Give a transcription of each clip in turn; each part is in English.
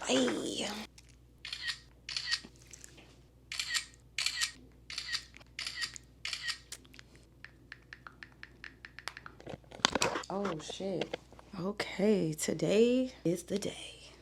Ay. Oh shit. Okay, today is the day.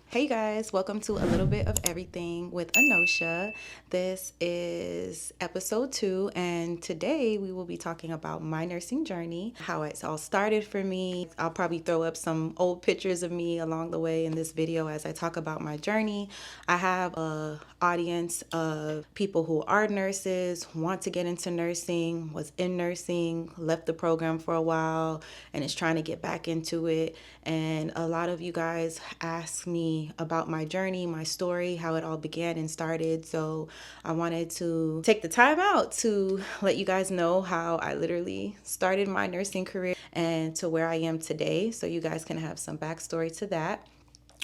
Hey guys, welcome to A Little Bit of Everything with Anoshah. This is episode 2, and today we will be talking about my nursing journey, how it's all started for me. I'll probably throw up some old pictures of me along the way in this video as I talk about my journey. I have a audience of people who are nurses, want to get into nursing, was in nursing, left the program for a while, and is trying to get back into it. And a lot of you guys ask me about my journey, my story, how it all began and started. So I wanted to take the time out to let you guys know how I literally started my nursing career and to where I am today, so you guys can have some backstory to that.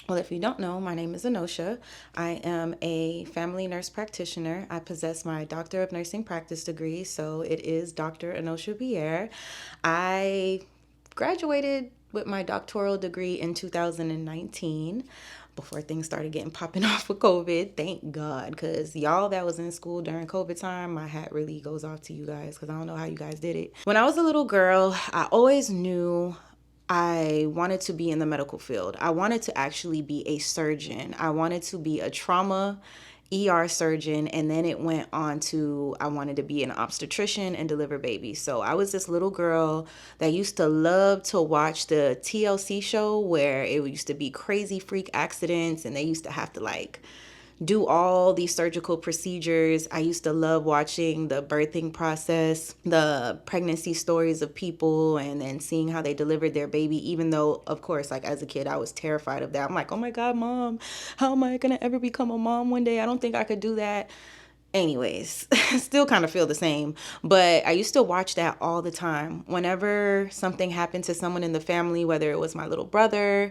Well, if you don't know, my name is Anoshah. I am a family nurse practitioner. I possess my Doctor of Nursing Practice degree, so it is Dr. Anoshah Pierre. I graduated with my doctoral degree in 2019 before things started getting popping off with COVID. Thank God, because y'all that was in school during COVID time, my hat really goes off to you guys because I don't know how you guys did it. When I was a little girl, I always knew I wanted to be in the medical field. I wanted to actually be a surgeon. I wanted to be a trauma ER surgeon, and then it went on to I wanted to be an obstetrician and deliver babies. So I was this little girl that used to love to watch the TLC show where it used to be crazy freak accidents and they used to have to do all these surgical procedures. I used to love watching the birthing process, the pregnancy stories of people, and then seeing how they delivered their baby, even though, of course, as a kid, I was terrified of that. I'm like, oh my God, mom, how am I going to ever become a mom one day? I don't think I could do that. Anyways, still kind of feel the same, but I used to watch that all the time. Whenever something happened to someone in the family, whether it was my little brother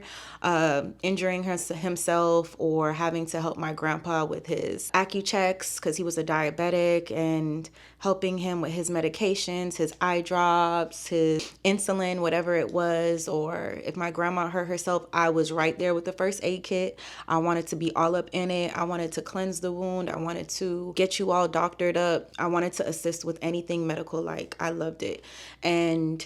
injuring himself or having to help my grandpa with his AccuChecks because he was a diabetic, and helping him with his medications, his eye drops, his insulin, whatever it was, or if my grandma hurt herself, I was right there with the first aid kit. I wanted to be all up in it. I wanted to cleanse the wound. I wanted to get you all doctored up. I wanted to assist with anything medical. I loved it. And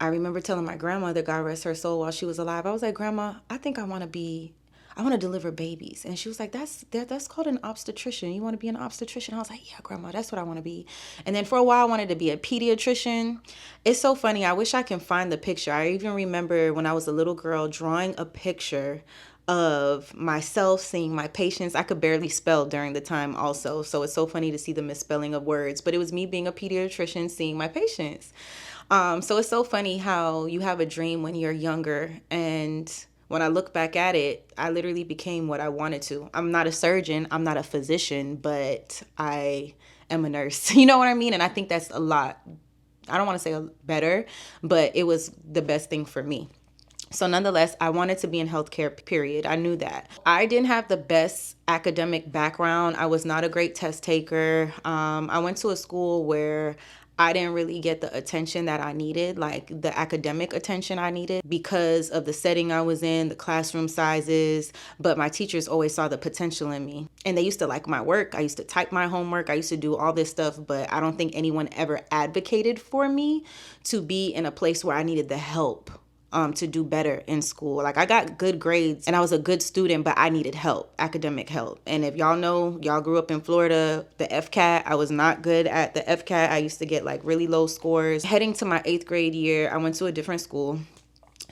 I remember telling my grandmother, God rest her soul, while she was alive, I was like, Grandma, I think I want to deliver babies. And she was like, that's called an obstetrician. You want to be an obstetrician? I was like, yeah, Grandma, that's what I want to be. And then for a while I wanted to be a pediatrician. It's so funny. I wish I can find the picture. I even remember when I was a little girl drawing a picture of myself seeing my patients. I could barely spell during the time also. So it's so funny to see the misspelling of words. But it was me being a pediatrician seeing my patients. So it's so funny how you have a dream when you're younger, and when I look back at it, I literally became what I wanted to. I'm not a surgeon, I'm not a physician, but I am a nurse. You know what I mean? And I think that's a lot. I don't want to say better, but it was the best thing for me. So nonetheless, I wanted to be in healthcare, period. I knew that. I didn't have the best academic background. I was not a great test taker. I went to a school where I didn't really get the attention that I needed, like the academic attention I needed, because of the setting I was in, the classroom sizes. But my teachers always saw the potential in me. And they used to like my work. I used to type my homework. I used to do all this stuff. But I don't think anyone ever advocated for me to be in a place where I needed the help to do better in school. I got good grades and I was a good student, but I needed help, academic help. And if y'all know, y'all grew up in Florida, the FCAT, I was not good at the FCAT. I used to get really low scores. Heading to my 8th grade year, I went to a different school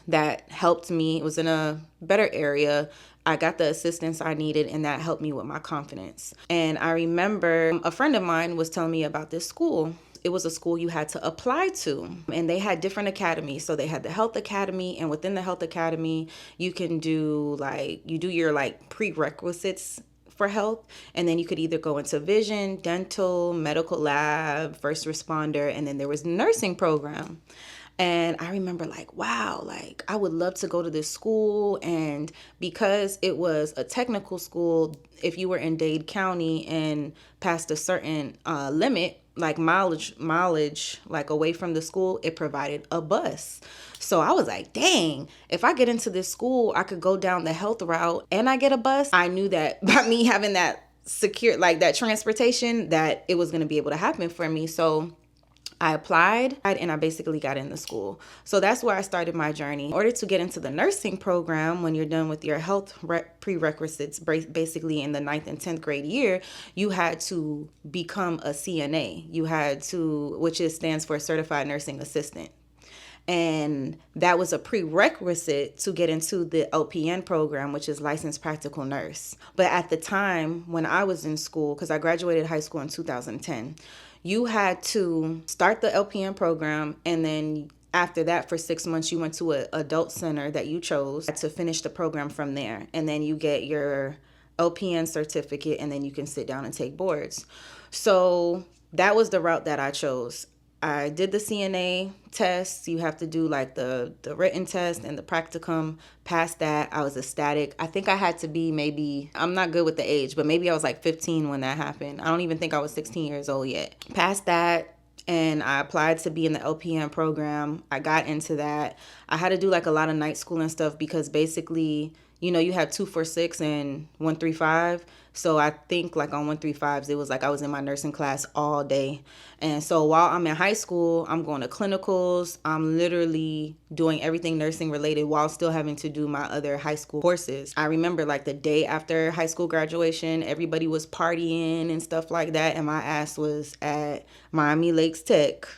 that helped me. It was in a better area. I got the assistance I needed, and that helped me with my confidence. And I remember a friend of mine was telling me about this school. It was a school you had to apply to, and they had different academies. So they had the health academy, and within the health academy, you can do you do your prerequisites for health, and then you could either go into vision, dental, medical lab, first responder, and then there was nursing program. And I remember wow, I would love to go to this school. And because it was a technical school, if you were in Dade County and past a certain limit, like mileage like away from the school, it provided a bus. So I was like, dang, if I get into this school, I could go down the health route and I get a bus. I knew that by me having that secure, like that transportation, that it was going to be able to happen for me. So I applied and I basically got into school. So that's where I started my journey. In order to get into the nursing program, when you're done with your health prerequisites, basically in the 9th and 10th grade year, you had to become a CNA. You had to, which stands for Certified Nursing Assistant. And that was a prerequisite to get into the LPN program, which is Licensed Practical Nurse. But at the time when I was in school, because I graduated high school in 2010, you had to start the LPN program, and then after that, for 6 months, you went to an adult center that you chose to finish the program from there. And then you get your LPN certificate, and then you can sit down and take boards. So that was the route that I chose. I did the CNA test. You have to do like the written test and the practicum. Past that, I was ecstatic. I think I had to be maybe, I'm not good with the age, but maybe I was like 15 when that happened. I don't even think I was 16 years old yet. Past that, and I applied to be in the LPN program. I got into that. I had to do like a lot of night school and stuff because basically, you know, you have 246 and 135. So I think like on 135s, it was like I was in my nursing class all day. And so while I'm in high school, I'm going to clinicals. I'm literally doing everything nursing related while still having to do my other high school courses. I remember like the day after high school graduation, everybody was partying and stuff like that. And my ass was at Miami Lakes Tech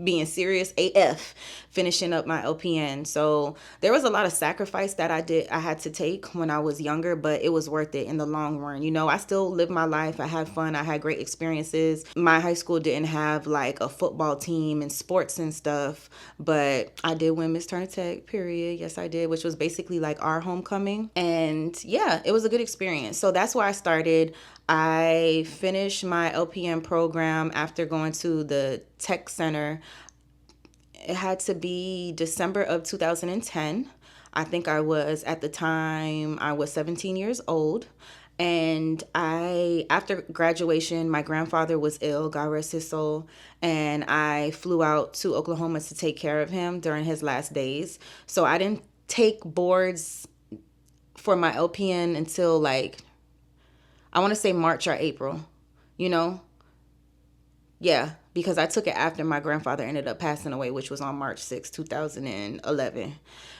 being serious AF, finishing up my LPN. So there was a lot of sacrifice that I had to take when I was younger, but it was worth it in the long run. You know, I still lived my life. I had fun. I had great experiences. My high school didn't have like a football team and sports and stuff, but I did win Miss Turner Tech, period. Yes, I did, which was basically like our homecoming. And yeah, it was a good experience. So that's where I started. I finished my LPN program after going to the tech center. It had to be December of 2010. I think I was, at the time, I was 17 years old. And after graduation, my grandfather was ill, God rest his soul. And I flew out to Oklahoma to take care of him during his last days. So I didn't take boards for my LPN until like, I want to say March or April, you know? Yeah, because I took it after my grandfather ended up passing away, which was on March 6, 2011.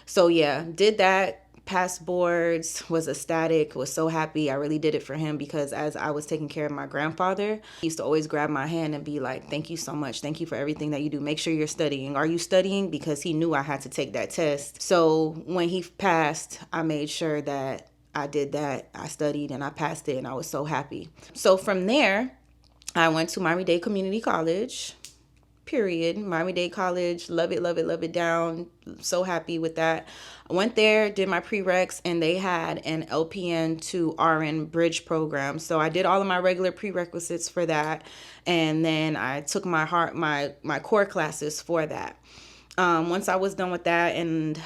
So yeah, did that, passed boards, was ecstatic, was so happy. I really did it for him because as I was taking care of my grandfather, he used to always grab my hand and be like, thank you so much. Thank you for everything that you do. Make sure you're studying. Are you studying? Because he knew I had to take that test. So when he passed, I made sure that I did that. I studied and I passed it and I was so happy. So from there, I went to Miami-Dade Community College, period. Miami-Dade College, love it, love it, love it down. So happy with that. I went there, did my prereqs, and they had an LPN to RN bridge program. So I did all of my regular prerequisites for that. And then I took my core classes for that. Once I was done with that and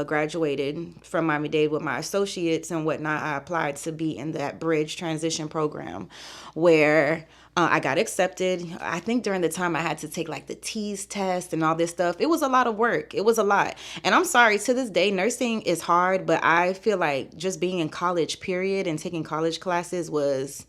graduated from Miami-Dade with my associates and whatnot, I applied to be in that bridge transition program where I got accepted. I think during the time I had to take like the TEAS test and all this stuff. It was a lot of work. It was a lot. And I'm sorry, to this day, nursing is hard, but I feel like just being in college, period, and taking college classes was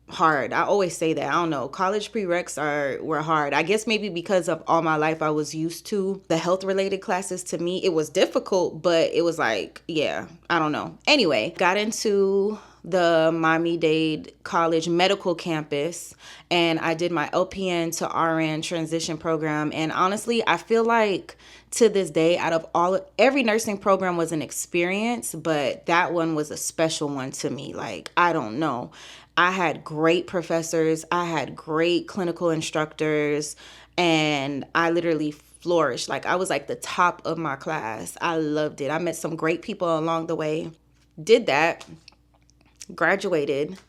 hard. I always say that. I don't know. College prereqs were hard. I guess maybe because of all my life I was used to the health related classes. To me, it was difficult, but it was like, yeah, I don't know. Anyway, got into the Miami-Dade College medical campus and I did my LPN to RN transition program. And honestly, I feel like to this day, out of every nursing program was an experience, but that one was a special one to me. Like, I don't know. I had great professors. I had great clinical instructors, and I literally flourished. Like, I was like the top of my class. I loved it. I met some great people along the way. Did that, graduated,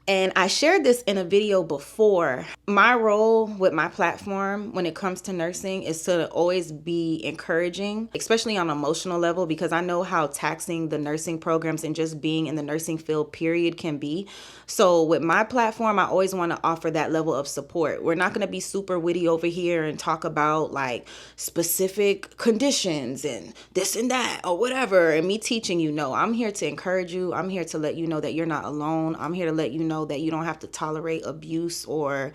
And I shared this in a video before. My role with my platform when it comes to nursing is to always be encouraging, especially on an emotional level, because I know how taxing the nursing programs and just being in the nursing field period can be. So with my platform, I always want to offer that level of support. We're not going to be super witty over here and talk about like specific conditions and this and that or whatever, and me teaching you. No, I'm here to encourage you. I'm here to let you know that you're not alone. I'm here to let you know that you don't have to tolerate abuse or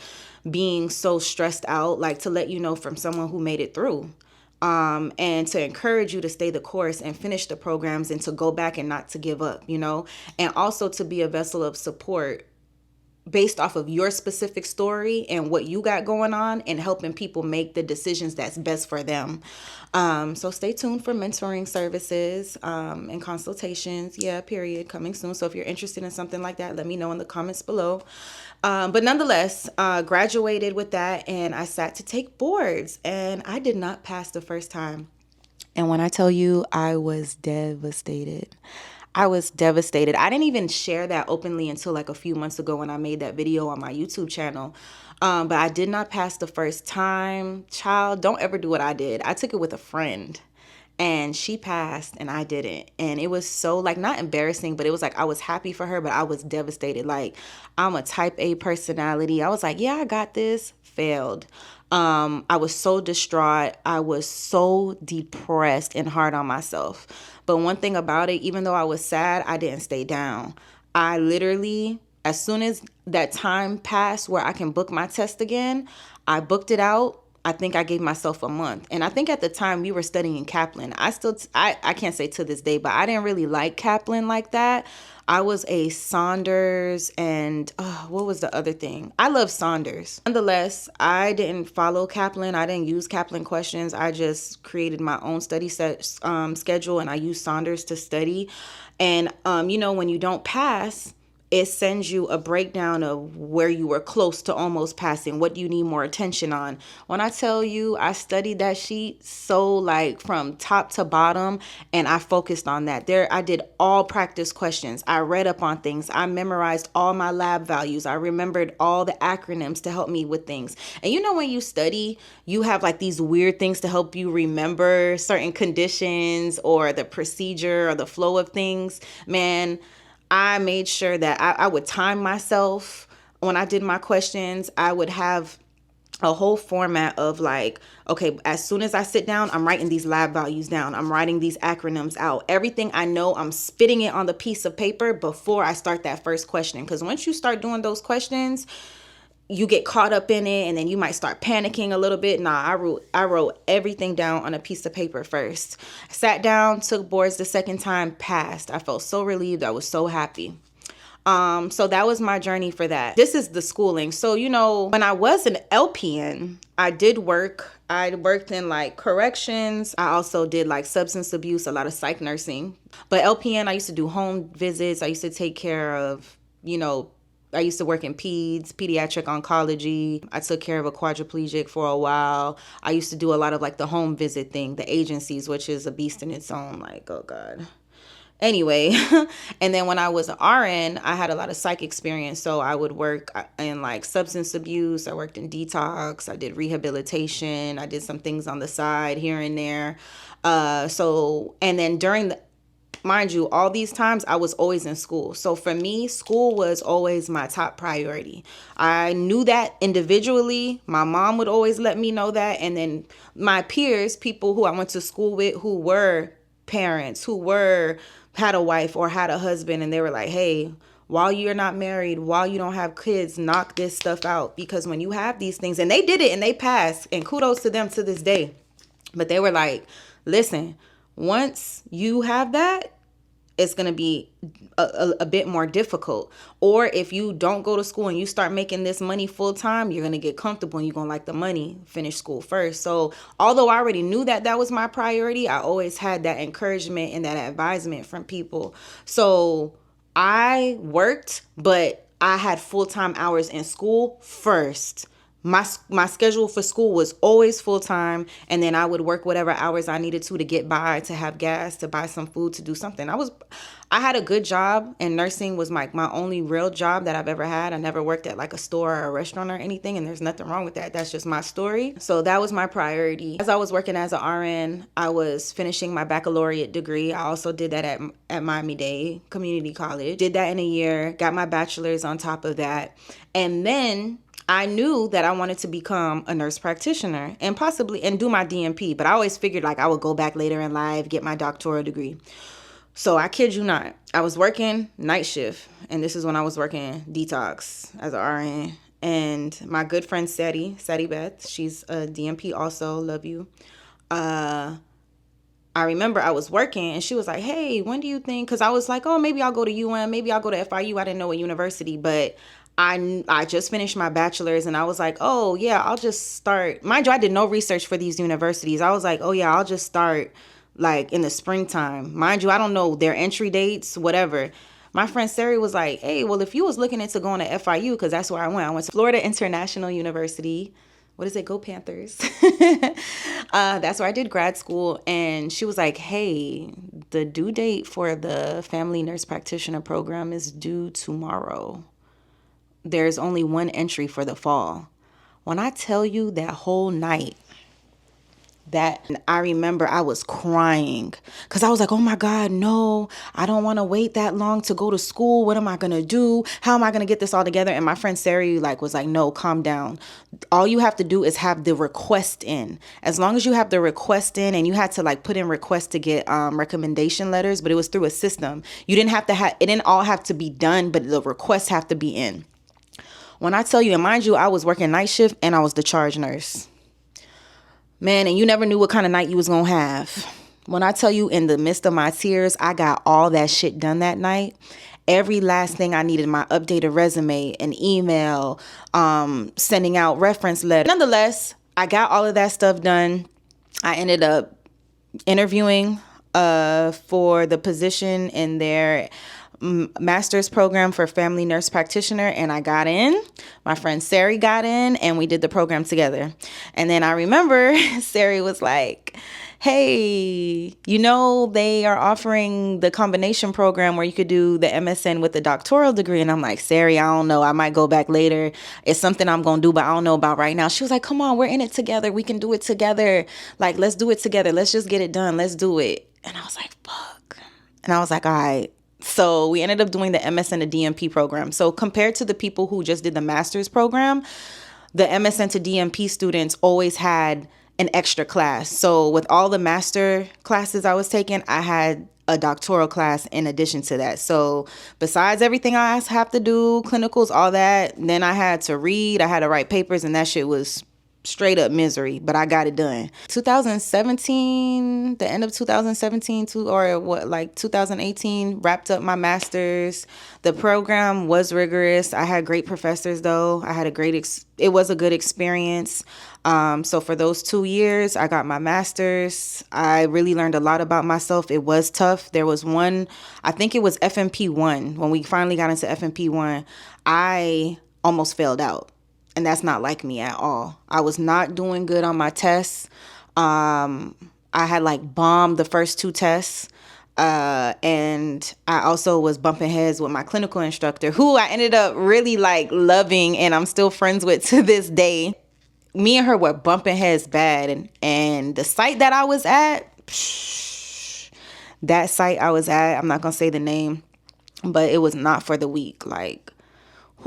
being so stressed out, like to let you know from someone who made it through. And to encourage you to stay the course and finish the programs and to go back and not to give up, and also to be a vessel of support based off of your specific story and what you got going on, and helping people make the decisions that's best for them. So stay tuned for mentoring services and consultations. Yeah, period. Coming soon. So if you're interested in something like that, let me know in the comments below. But nonetheless, graduated with that, and I sat to take boards, and I did not pass the first time. And when I tell you, I was devastated. I was devastated. I didn't even share that openly until like a few months ago when I made that video on my YouTube channel. But I did not pass the first time. Child, don't ever do what I did. I took it with a friend, and she passed and I didn't. And it was so like not embarrassing, but it was like I was happy for her, but I was devastated. Like, I'm a type A personality. I was like, yeah, I got this. Failed. I was so distraught. I was so depressed and hard on myself. But one thing about it, even though I was sad, I didn't stay down. I literally, as soon as that time passed where I can book my test again, I booked it out. I think I gave myself a month. And I think at the time we were studying Kaplan. I can't say to this day, but I didn't really like Kaplan like that. I was a Saunders and what was the other thing? I love Saunders. Nonetheless, I didn't follow Kaplan. I didn't use Kaplan questions. I just created my own study schedule, and I used Saunders to study. And, when you don't pass, it sends you a breakdown of where you were close to almost passing, what you need more attention on. When I tell you, I studied that sheet so like from top to bottom, and I focused on that. I did all practice questions. I read up on things. I memorized all my lab values. I remembered all the acronyms to help me with things. And when you study, you have like these weird things to help you remember certain conditions or the procedure or the flow of things. Man, I made sure that I would time myself when I did my questions. I would have a whole format of like, okay, as soon as I sit down, I'm writing these lab values down. I'm writing these acronyms out. Everything I know, I'm spitting it on the piece of paper before I start that first question. Because once you start doing those questions, you get caught up in it, and then you might start panicking a little bit. Nah, I wrote everything down on a piece of paper first. Sat down, took boards the second time, passed. I felt so relieved. I was so happy. So that was my journey for that. This is the schooling. So, when I was an LPN, I did work. I worked in like corrections. I also did like substance abuse, a lot of psych nursing. But LPN, I used to do home visits. I used to take care of, I used to work in pediatric oncology. I took care of a quadriplegic for a while. I used to do a lot of like the home visit thing, the agencies, which is a beast in its own. Like, oh God. Anyway, and then when I was an RN, I had a lot of psych experience. So I would work in like substance abuse. I worked in detox. I did rehabilitation. I did some things on the side here and there. And then mind you, all these times I was always in school. So for me, school was always my top priority. I knew that individually. My mom would always let me know that. And then my peers, people who I went to school with who were parents, who had a wife or had a husband, and they were like, hey, while you're not married, while you don't have kids, knock this stuff out. Because when you have these things, and they did it and they passed, and kudos to them to this day. But they were like, listen, once you have that, it's going to be a bit more difficult. Or if you don't go to school and you start making this money full time, you're going to get comfortable and you're going to like the money. Finish school first. So although I already knew that was my priority, I always had that encouragement and that advisement from people. So I worked, but I had full-time hours in school first. my schedule for school was always full time, and then I would work whatever hours I needed to get by, to have gas, to buy some food, to do something. I had a good job, and nursing was my only real job that I've ever had. I never worked at like a store or a restaurant or anything, and there's nothing wrong with that. That's just my story. So that was my priority. As I was working as an RN, I was finishing my baccalaureate degree. I also did that at Miami-Dade Community College. Did that in a year, got my bachelor's on top of that. And then I knew that I wanted to become a nurse practitioner and possibly do my DNP, but I always figured like I would go back later in life, get my doctoral degree. So I kid you not, I was working night shift, and this is when I was working detox as an RN. And my good friend Sadie Beth, she's a DNP also, love you. I remember I was working, and she was like, hey, when do you think, because I was like, oh, maybe I'll go to UM, maybe I'll go to FIU. I didn't know what university, but I just finished my bachelor's, and I was like, oh, yeah, I'll just start. Mind you, I did no research for these universities. I was like, oh, yeah, I'll just start like in the springtime. Mind you, I don't know their entry dates, whatever. My friend Sari was like, hey, well, if you was looking into going to FIU, because that's where I went to Florida International University. What is it? Go Panthers. That's where I did grad school. And she was like, hey, the due date for the family nurse practitioner program is due tomorrow. There's only one entry for the fall. When I tell you that whole night, that I remember I was crying because I was like, oh my God, no, I don't want to wait that long to go to school. What am I going to do? How am I going to get this all together? And my friend Sari was like, no, calm down. All you have to do is have the request in. As long as you have the request in, and you had to put in requests to get recommendation letters, but it was through a system. You didn't have to it didn't all have to be done, but the requests have to be in. When I tell you, and mind you, I was working night shift and I was the charge nurse. Man, and you never knew what kind of night you was going to have. When I tell you, in the midst of my tears, I got all that shit done that night. Every last thing I needed, my updated resume, an email, sending out reference letters. Nonetheless, I got all of that stuff done. I ended up interviewing for the position in their master's program for family nurse practitioner, and I got in. My friend Sari got in, and we did the program together. And then I remember Sari was like, hey, they are offering the combination program where you could do the MSN with the doctoral degree. And I'm like, Sari, I don't know, I might go back later. It's something I'm gonna do, but I don't know about right now. She was like, come on, we're in it together, we can do it together, let's do it together, let's just get it done, let's do it. And I was like, fuck. And I was like, all right. So we ended up doing the MSN to DNP program. So compared to the people who just did the master's program, the MSN to DNP students always had an extra class. So with all the master classes I was taking, I had a doctoral class in addition to that. So besides everything I have to do, clinicals, all that, then I had to read, I had to write papers, and that shit was straight up misery, but I got it done. 2017, the end of 2017 2018, wrapped up my master's. The program was rigorous. I had great professors though. I had it was a good experience. So for those 2 years, I got my master's. I really learned a lot about myself. It was tough. There was one, I think it was FMP1. When we finally got into FMP1, I almost failed out. And that's not like me at all. I was not doing good on my tests. I had bombed the first 2 tests. And I also was bumping heads with my clinical instructor, who I ended up really loving, and I'm still friends with to this day. Me and her were bumping heads bad. And the site that I was at, I'm not going to say the name, but it was not for the weak.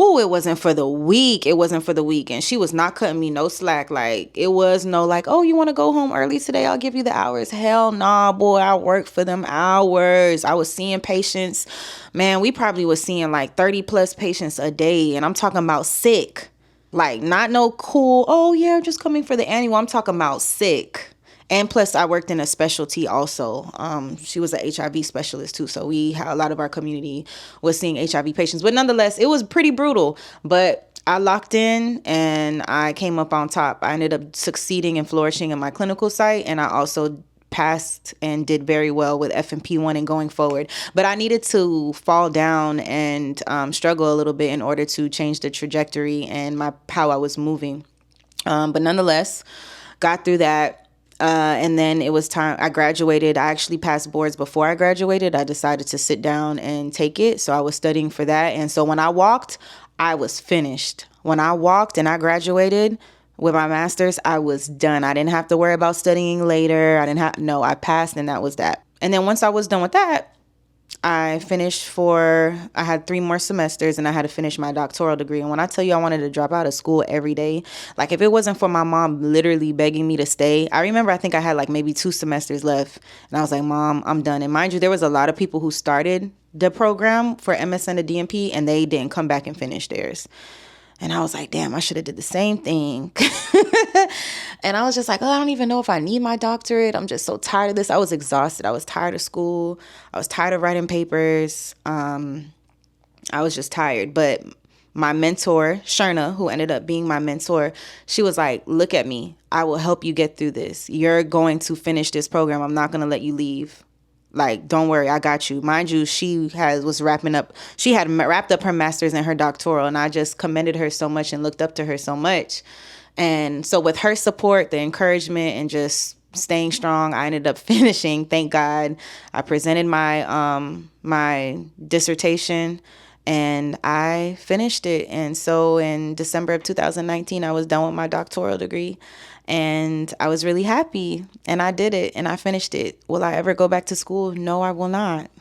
It wasn't for the weak. It wasn't for the weak. And she was not cutting me no slack. It was no oh, you want to go home early today? I'll give you the hours. Hell nah, boy. I worked for them hours. I was seeing patients. Man, we probably was seeing 30 plus patients a day. And I'm talking about sick. Not no cool, oh yeah, I'm just coming for the annual. I'm talking about sick. And plus, I worked in a specialty also. She was an HIV specialist too. So we had a lot of our community was seeing HIV patients. But nonetheless, it was pretty brutal. But I locked in and I came up on top. I ended up succeeding and flourishing in my clinical site. And I also passed and did very well with FMP1 and going forward. But I needed to fall down and struggle a little bit in order to change the trajectory and how I was moving. But nonetheless, got through that. And then it was time. I graduated. I actually passed boards before I graduated. I decided to sit down and take it. So I was studying for that. And so when I walked, I was finished. When I walked and I graduated with my master's, I was done. I didn't have to worry about studying later. I passed, and that was that. And then once I was done with that, I had 3 more semesters and I had to finish my doctoral degree. And when I tell you I wanted to drop out of school every day, like if it wasn't for my mom literally begging me to stay, I remember I think I had like maybe 2 semesters left. And I was like, Mom, I'm done. And mind you, there was a lot of people who started the program for MSN to DNP and they didn't come back and finish theirs. And I was like, damn, I should have did the same thing. And I was just like, oh, I don't even know if I need my doctorate. I'm just so tired of this. I was exhausted. I was tired of school. I was tired of writing papers. I was just tired. But my mentor, Sherna, who ended up being my mentor, she was like, look at me. I will help you get through this. You're going to finish this program. I'm not going to let you leave. Like, don't worry, I got you. Mind you, she had wrapped up her master's and her doctoral, and I just commended her so much and looked up to her so much. And so with her support, the encouragement, and just staying strong, I ended up finishing, thank God. I presented my dissertation and I finished it. And so in December of 2019, I was done with my doctoral degree. And I was really happy, and I did it, and I finished it. Will I ever go back to school? No, I will not.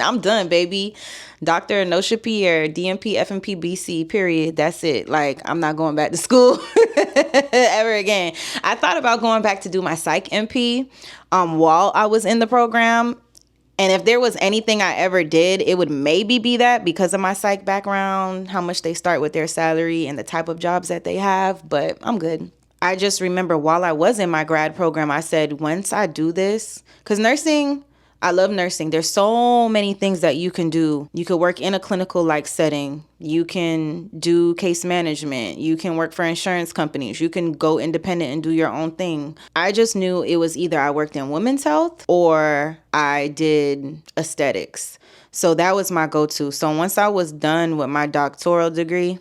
I'm done, baby. Dr. Anoshah Pierre, DNP, FNP, BC, period. That's it. Like, I'm not going back to school ever again. I thought about going back to do my psych MP while I was in the program. And if there was anything I ever did, it would maybe be that, because of my psych background, how much they start with their salary and the type of jobs that they have. But I'm good. I just remember while I was in my grad program, I said, once I do this, because nursing, I love nursing. There's so many things that you can do. You could work in a clinical like setting. You can do case management. You can work for insurance companies. You can go independent and do your own thing. I just knew it was either I worked in women's health or I did aesthetics. So that was my go-to. So once I was done with my doctoral degree,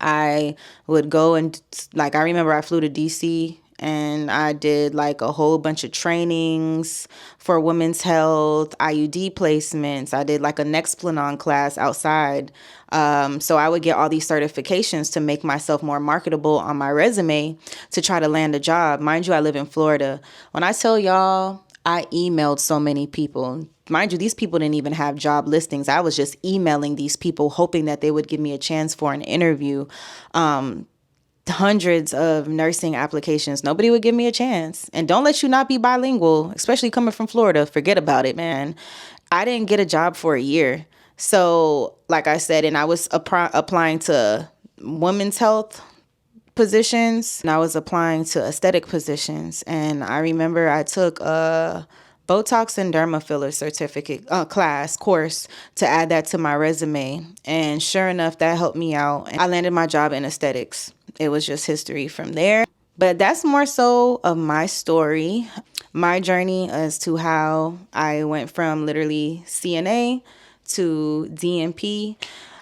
I would go and, like, I remember I flew to DC and I did like a whole bunch of trainings for women's health, IUD placements. I did like a Nexplanon class outside. So I would get all these certifications to make myself more marketable on my resume to try to land a job. Mind you, I live in Florida. When I tell y'all, I emailed so many people. Mind you, these people didn't even have job listings. I was just emailing these people, hoping that they would give me a chance for an interview. Hundreds of nursing applications. Nobody would give me a chance. And don't let you not be bilingual, especially coming from Florida. Forget about it, man. I didn't get a job for a year. So, like I said, and I was applying to women's health positions, and I was applying to aesthetic positions. And I remember I took a Botox and derma filler certificate course to add that to my resume. And sure enough, that helped me out. I landed my job in aesthetics. It was just history from there. But that's more so of my story, my journey as to how I went from literally CNA to DNP.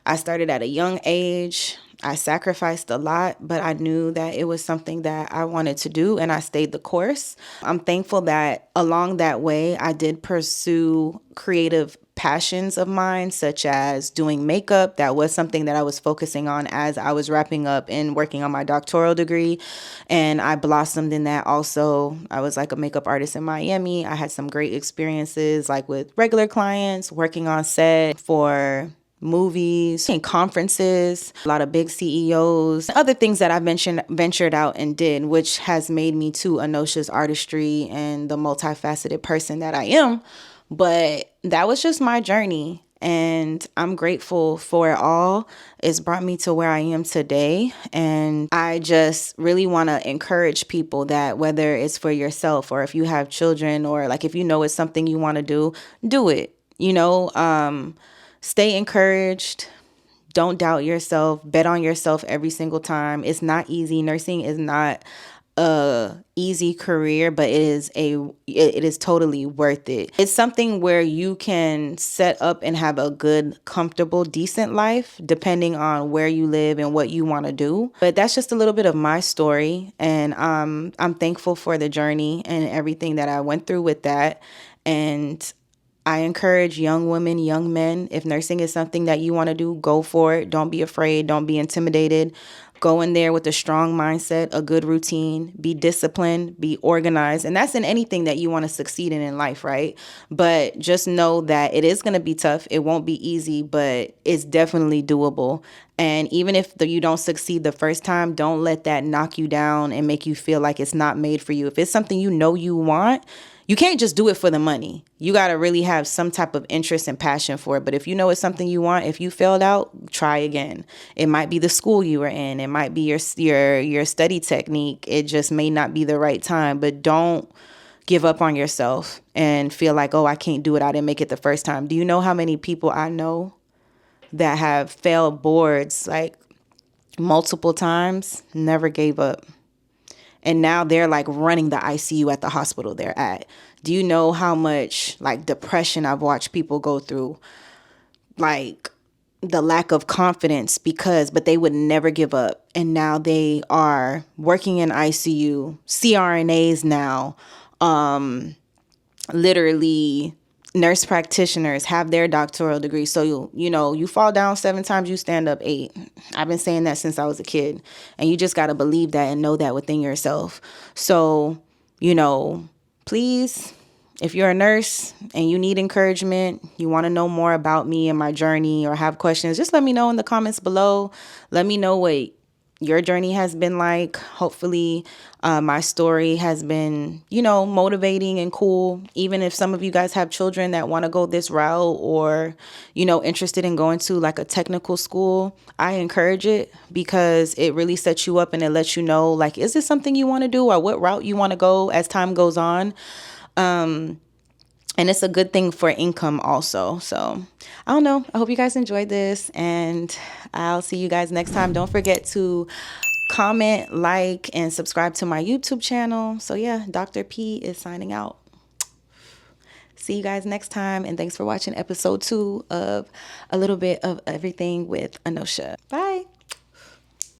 I started at a young age. I sacrificed a lot, but I knew that it was something that I wanted to do, and I stayed the course. I'm thankful that along that way, I did pursue creative passions of mine, such as doing makeup. That was something that I was focusing on as I was wrapping up and working on my doctoral degree, and I blossomed in that also. I was like a makeup artist in Miami. I had some great experiences, like with regular clients, working on set for movies and conferences, a lot of big CEOs, other things that I've ventured out and did, which has made me to Anoshah's artistry and the multifaceted person that I am. But that was just my journey, and I'm grateful for it all. It's brought me to where I am today, and I just really want to encourage people that whether it's for yourself or if you have children or like if you know it's something you want to do it. Stay encouraged. Don't doubt yourself. Bet on yourself every single time. It's not easy. Nursing is not a easy career, but it is totally worth it. It's something where you can set up and have a good, comfortable, decent life depending on where you live and what you want to do. But that's just a little bit of my story, and I'm thankful for the journey and everything that I went through with that. And I encourage young women, young men, if nursing is something that you want to do, go for it. Don't be afraid. Don't be intimidated. Go in there with a strong mindset, a good routine, be disciplined, be organized. And that's in anything that you want to succeed in life, right? But just know that it is going to be tough. It won't be easy, but it's definitely doable. And even if you don't succeed the first time, don't let that knock you down and make you feel like it's not made for you. If it's something you know you want, you can't just do it for the money. You got to really have some type of interest and passion for it. But if you know it's something you want, if you failed out, try again. It might be the school you were in. It might be your study technique. It just may not be the right time. But don't give up on yourself and feel like, oh, I can't do it. I didn't make it the first time. Do you know how many people I know that have failed boards like multiple times, never gave up? And now they're like running the ICU at the hospital they're at. Do you know how much like depression I've watched people go through? Like the lack of confidence but they would never give up. And now they are working in ICU, CRNAs now, literally nurse practitioners have their doctoral degree. So you fall down 7 times, you stand up 8. I've been saying that since I was a kid, and you just got to believe that and know that within yourself. So, please, if you're a nurse and you need encouragement, you want to know more about me and my journey or have questions, just let me know in the comments below. Let me know what your journey has been like. Hopefully my story has been, motivating and cool. Even if some of you guys have children that want to go this route or, interested in going to like a technical school, I encourage it because it really sets you up and it lets you know, like, is this something you want to do or what route you want to go as time goes on? And it's a good thing for income also. So I don't know. I hope you guys enjoyed this, and I'll see you guys next time. Don't forget to comment, like, and subscribe to my YouTube channel. So yeah, Dr. P is signing out. See you guys next time. And thanks for watching episode 2 of A Little Bit of Everything with Anoshah. Bye.